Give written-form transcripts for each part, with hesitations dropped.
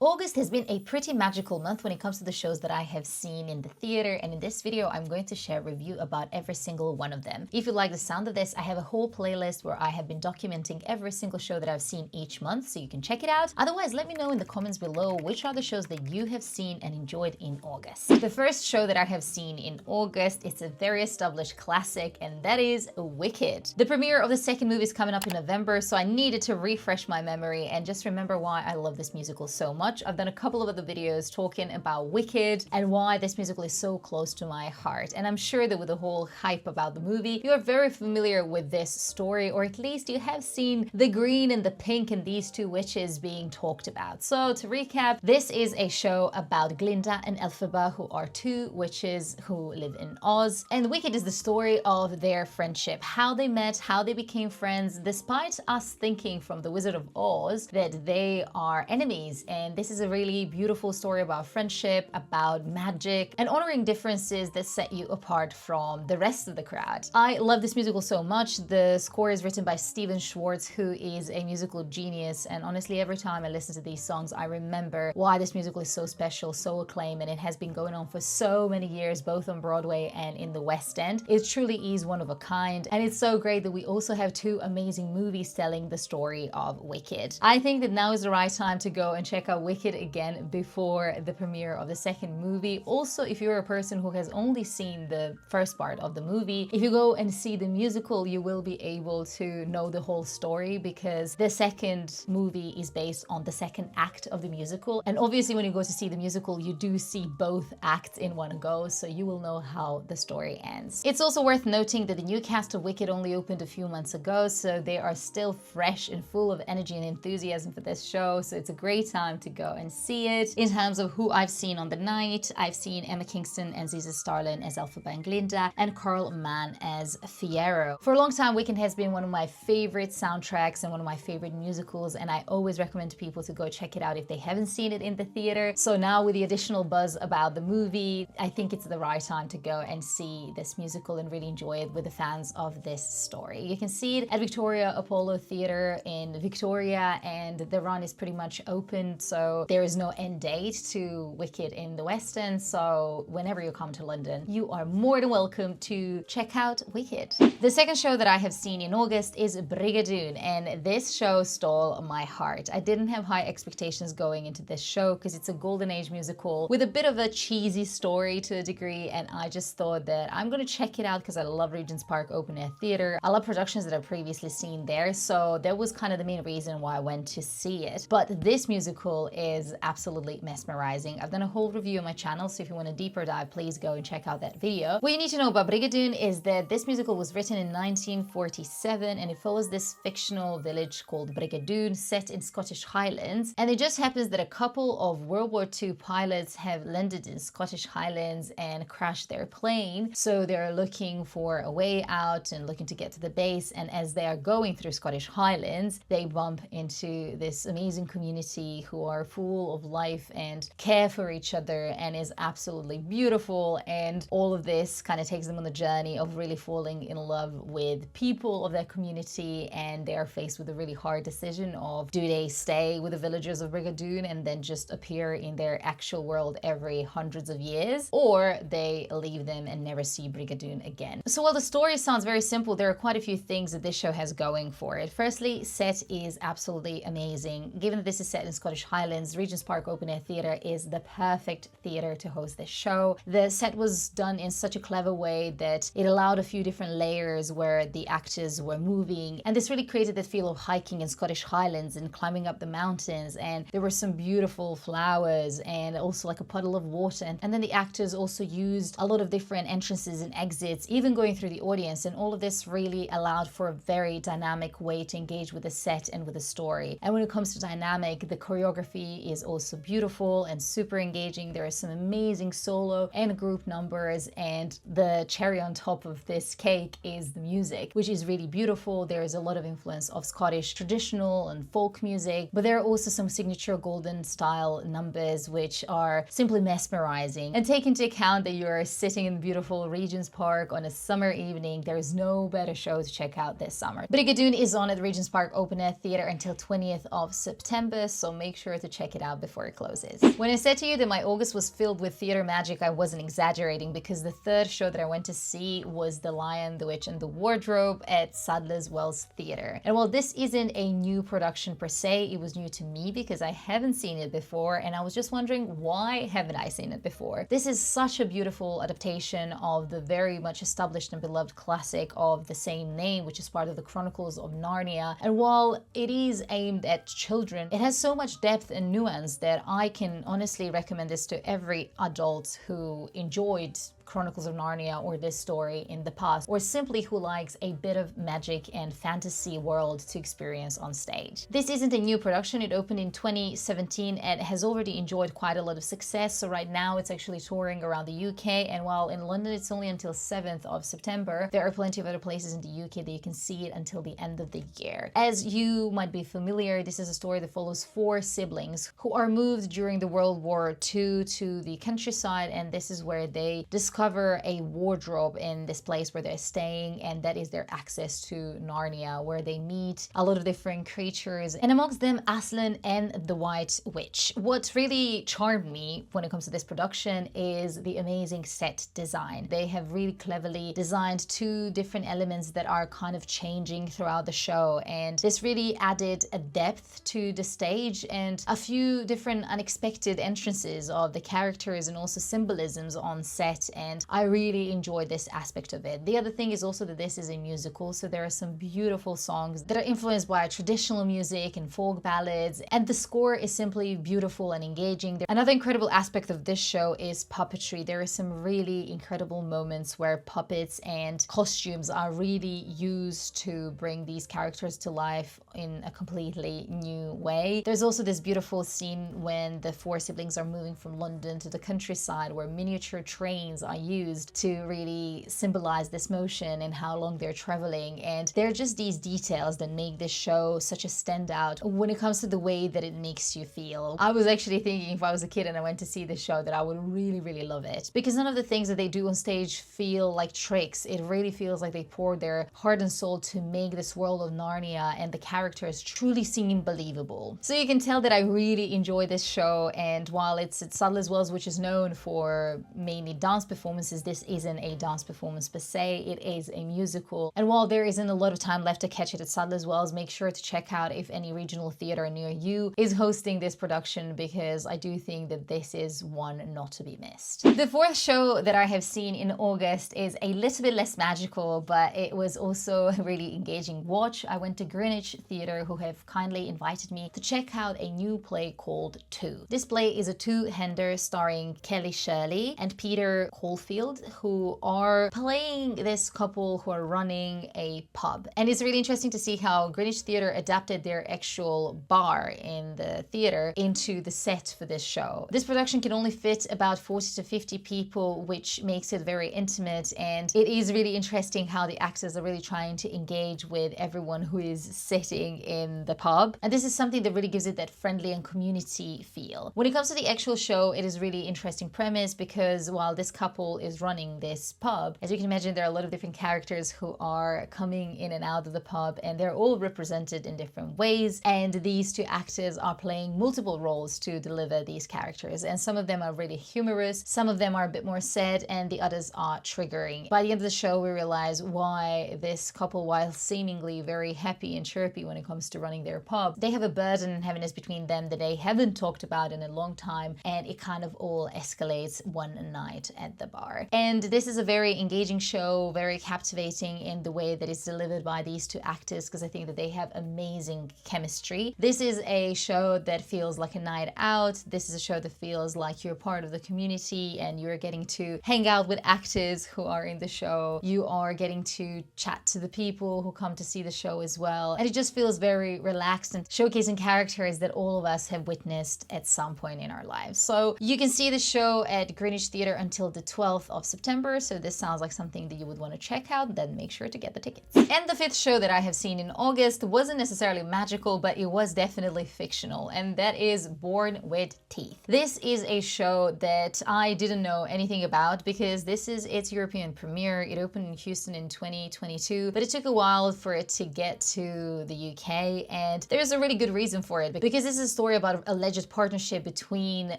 August has been a pretty magical month when it comes to the shows that I have seen in the theater, and in this video I'm going to share a review about every single one of them. If you like the sound of this, I have a whole playlist where I have been documenting every single show that I've seen each month, so you can check it out. Otherwise, let me know in the comments below which are the shows that you have seen and enjoyed in August. The first show that I have seen in August is a very established classic, and that is Wicked. The premiere of the second movie is coming up in November, so I needed to refresh my memory and just remember why I love this musical so much. I've done a couple of other videos talking about Wicked and why this musical is so close to my heart. And I'm sure that with the whole hype about the movie, you are very familiar with this story, or at least you have seen the green and the pink and these two witches being talked about. So to recap, this is a show about Glinda and Elphaba, who are two witches who live in Oz. And Wicked is the story of their friendship, how they met, how they became friends, despite us thinking from The Wizard of Oz that they are enemies. And this is a really beautiful story about friendship, about magic, and honoring differences that set you apart from the rest of the crowd. I love this musical so much. The score is written by Steven Schwartz, who is a musical genius, and honestly, every time I listen to these songs, I remember why this musical is so special, so acclaimed, and it has been going on for so many years, both on Broadway and in the West End. It truly is one of a kind, and it's so great that we also have two amazing movies telling the story of Wicked. I think that now is the right time to go and check out Wicked again before the premiere of the second movie. Also, if you're a person who has only seen the first part of the movie, if you go and see the musical, you will be able to know the whole story, because the second movie is based on the second act of the musical. And obviously when you go to see the musical, you do see both acts in one go, so you will know how the story ends. It's also worth noting that the new cast of Wicked only opened a few months ago, so they are still fresh and full of energy and enthusiasm for this show, so it's a great time to go and see it. In terms of who I've seen on the night, I've seen Emma Kingston and Ziza Starlin as Elphaba and Glinda, and Carl Mann as Fiyero. For a long time, Wicked has been one of my favorite soundtracks and one of my favorite musicals, and I always recommend people to go check it out if they haven't seen it in the theater. So now with the additional buzz about the movie, I think it's the right time to go and see this musical and really enjoy it with the fans of this story. You can see it at Victoria Apollo Theatre in Victoria, and the run is pretty much open, so there is no end date to Wicked in the West End, so whenever you come to London, you are more than welcome to check out Wicked. The second show that I have seen in August is Brigadoon, and this show stole my heart. I didn't have high expectations going into this show because it's a golden age musical with a bit of a cheesy story to a degree, and I just thought that I'm gonna check it out because I love Regent's Park Open Air Theatre. I love productions that I've previously seen there, so that was kind of the main reason why I went to see it. But this musical is absolutely mesmerizing. I've done a whole review on my channel, so if you want a deeper dive, please go and check out that video. What you need to know about Brigadoon is that this musical was written in 1947, and it follows this fictional village called Brigadoon set in Scottish Highlands. And it just happens that a couple of World War II pilots have landed in Scottish Highlands and crashed their plane, so they're looking for a way out and looking to get to the base. And as they are going through Scottish Highlands, they bump into this amazing community who are full of life and care for each other, and is absolutely beautiful. And all of this kind of takes them on the journey of really falling in love with people of their community, and they are faced with a really hard decision of, do they stay with the villagers of Brigadoon and then just appear in their actual world every hundreds of years, or they leave them and never see Brigadoon again. So while the story sounds very simple, there are quite a few things that this show has going for it. Firstly, set is absolutely amazing. Given that this is set in Scottish Highlands, Regent's Park Open Air Theatre is the perfect theatre to host this show. The set was done in such a clever way that it allowed a few different layers where the actors were moving, and this really created that feel of hiking in Scottish Highlands and climbing up the mountains, and there were some beautiful flowers and also like a puddle of water, and then the actors also used a lot of different entrances and exits, even going through the audience, and all of this really allowed for a very dynamic way to engage with the set and with the story. And when it comes to dynamic, the choreography is also beautiful and super engaging. There are some amazing solo and group numbers, and the cherry on top of this cake is the music, which is really beautiful. There is a lot of influence of Scottish traditional and folk music, but there are also some signature golden style numbers which are simply mesmerizing. And take into account that you're sitting in beautiful Regent's Park on a summer evening, there is no better show to check out this summer. Brigadoon is on at Regent's Park Open Air Theatre until 20th of September, so make sure to to check it out before it closes. When I said to you that my August was filled with theater magic, I wasn't exaggerating, because the third show that I went to see was The Lion, the Witch and the Wardrobe at Sadler's Wells Theatre. And while this isn't a new production per se, it was new to me because I haven't seen it before, and I was just wondering, why haven't I seen it before? This is such a beautiful adaptation of the very much established and beloved classic of the same name, which is part of the Chronicles of Narnia. And while it is aimed at children, it has so much depth and nuance that I can honestly recommend this to every adult who enjoyed Chronicles of Narnia or this story in the past, or simply who likes a bit of magic and fantasy world to experience on stage. This isn't a new production. It opened in 2017 and has already enjoyed quite a lot of success. So right now it's actually touring around the UK, and while in London it's only until 7th of September, there are plenty of other places in the UK that you can see it until the end of the year. As you might be familiar, this is a story that follows 4 siblings who are moved during the World War II to the countryside, and this is where they discover a wardrobe in this place where they're staying, and that is their access to Narnia, where they meet a lot of different creatures, and amongst them Aslan and the White Witch. What really charmed me when it comes to this production is the amazing set design. They have really cleverly designed 2 different elements that are kind of changing throughout the show, and this really added a depth to the stage and a few different unexpected entrances of the characters and also symbolisms on set, and I really enjoyed this aspect of it. The other thing is also that this is a musical, so there are some beautiful songs that are influenced by traditional music and folk ballads, and the score is simply beautiful and engaging. Another incredible aspect of this show is puppetry. There are some really incredible moments where puppets and costumes are really used to bring these characters to life in a completely new way. There's also this beautiful scene when the 4 siblings are moving from London to the countryside, where miniature trains are used to really symbolize this motion and how long they're traveling, and they're just these details that make this show such a standout when it comes to the way that it makes you feel. I was actually thinking, if I was a kid and I went to see this show, that I would really love it, because none of the things that they do on stage feel like tricks. It really feels like they poured their heart and soul to make this world of Narnia and the characters truly seem believable. So you can tell that I really enjoy this show, and while it's at Sadler's Wells, which is known for mainly dance performances, this isn't a dance performance per se, it is a musical. And while there isn't a lot of time left to catch it at Sadler's Wells, make sure to check out if any regional theatre near you is hosting this production, because I do think that this is one not to be missed. The 4th show that I have seen in August is a little bit less magical, but it was also a really engaging watch. I went to Greenwich Theatre, who have kindly invited me to check out a new play called 2. This play is a 2-hander starring Kelly Shirley and Peter Caulfield, who are playing this couple who are running a pub. And it's really interesting to see how Greenwich Theatre adapted their actual bar in the theatre into the set for this show. This production can only fit about 40 to 50 people, which makes it very intimate, and it is really interesting how the actors are really trying to engage with everyone who is sitting in the pub. And this is something that really gives it that friendly and community feel. When it comes to the actual show, it is really interesting premise, because while this couple is running this pub, as you can imagine, there are a lot of different characters who are coming in and out of the pub, and they're all represented in different ways, and these 2 actors are playing multiple roles to deliver these characters, and some of them are really humorous, some of them are a bit more sad, and the others are triggering. By the end of the show, we realize why this couple, while seemingly very happy and chirpy when it comes to running their pub, they have a burden and heaviness between them that they haven't talked about in a long time, and it kind of all escalates one night at the bar. And this is a very engaging show, very captivating in the way that it's delivered by these 2 actors, because I think that they have amazing chemistry. This is a show that feels like a night out. This is a show that feels like you're part of the community and you're getting to hang out with actors who are in the show. You are getting to chat to the people who come to see the show as well. And it just feels very relaxed and showcasing characters that all of us have witnessed at some point in our lives. So you can see the show at Greenwich Theatre until the 12th of September. So this sounds like something that you would want to check out, then make sure to get the tickets. And the fifth show that I have seen in August wasn't necessarily magical, but it was definitely fictional, and that is Born with Teeth. This is a show that I didn't know anything about because this is its European premiere. It opened in Houston in 2022, but it took a while for it to get to the UK, and there's a really good reason for it, because this is a story about an alleged partnership between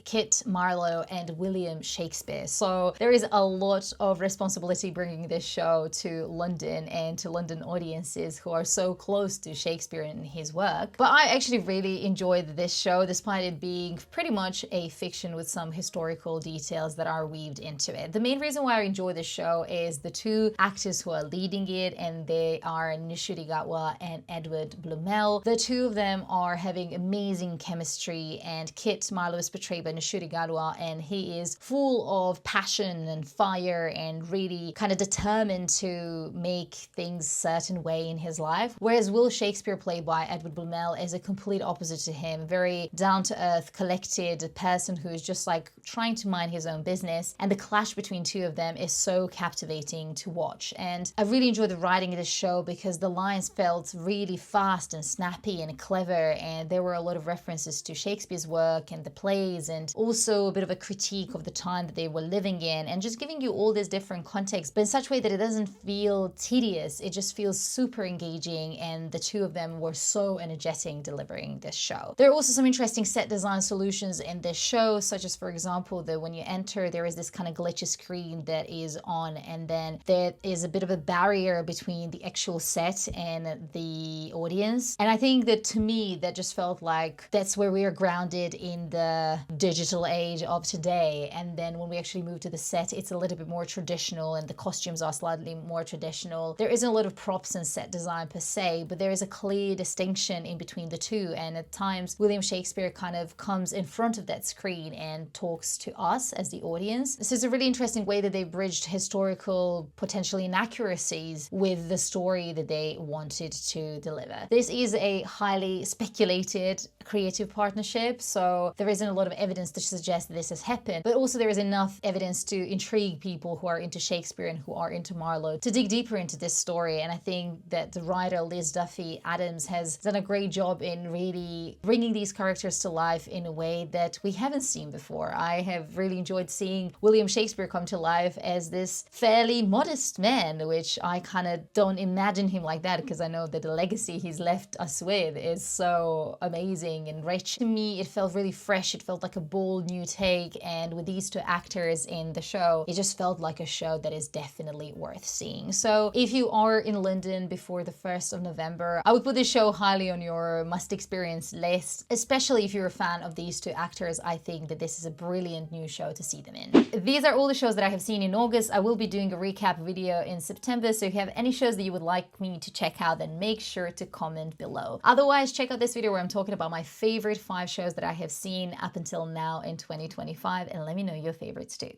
Kit Marlowe and William Shakespeare. So there is a lot of responsibility bringing this show to London and to London audiences who are so close to Shakespeare and his work. But I actually really enjoyed this show, despite it being pretty much a fiction with some historical details that are weaved into it. The main reason why I enjoy this show is the two actors who are leading it, and they are Nishuti Gatwa and Edward Blumell. The two of them are having amazing chemistry, and Kit Marlowe is portrayed by Nishuti Gatwa, and he is full of passion and fire and really kind of determined to make things a certain way in his life. Whereas Will Shakespeare, played by Edward Blumell, is a complete opposite to him. Very down-to-earth, collected person who is just like trying to mind his own business. And the clash between two of them is so captivating to watch. And I really enjoyed the writing of this show because the lines felt really fast and snappy and clever, and there were a lot of references to Shakespeare's work and the plays, and also a bit of a critique of the time that they were living in, and just giving you all these different contexts, but in such a way that it doesn't feel tedious. It just feels super engaging, and the two of them were so energetic delivering this show. There are also some interesting set design solutions in this show, such as, for example, that when you enter, there is this kind of glitchy screen that is on, and then there is a bit of a barrier between the actual set and the audience. And I think that, to me, that just felt like that's where we are grounded in the digital age of today. And then when we actually move to the set, it's a little bit more traditional, and the costumes are slightly more traditional. There isn't a lot of props and set design per se, but there is a clear distinction in between the two. And at times, William Shakespeare kind of comes in front of that screen and talks to us as the audience. This is a really interesting way that they bridged historical potential inaccuracies with the story that they wanted to deliver. This is a highly speculated creative partnership, so there isn't a lot of evidence to suggest that this has happened, but also there is enough evidence to intrigue people who are into Shakespeare and who are into Marlowe to dig deeper into this story. And I think that the writer Liz Duffy Adams has done a great job in really bringing these characters to life in a way that we haven't seen before. I have really enjoyed seeing William Shakespeare come to life as this fairly modest man, which I kind of don't imagine him like that, because I know that the legacy he's left us with is so amazing and rich. To me, it felt really fresh. It felt like a bold new take, and with these two actors in the show, it just felt like a show that is definitely worth seeing. So if you are in London before the 1st of November, I would put this show highly on your must-experience list, especially if you're a fan of these two actors. I think that this is a brilliant new show to see them in. These are all the shows that I have seen in August. I will be doing a recap video in September, so if you have any shows that you would like me to check out, then make sure to comment below. Otherwise, check out this video where I'm talking about my favorite 5 shows that I have seen up until now in 2025, and let me know your favorites too.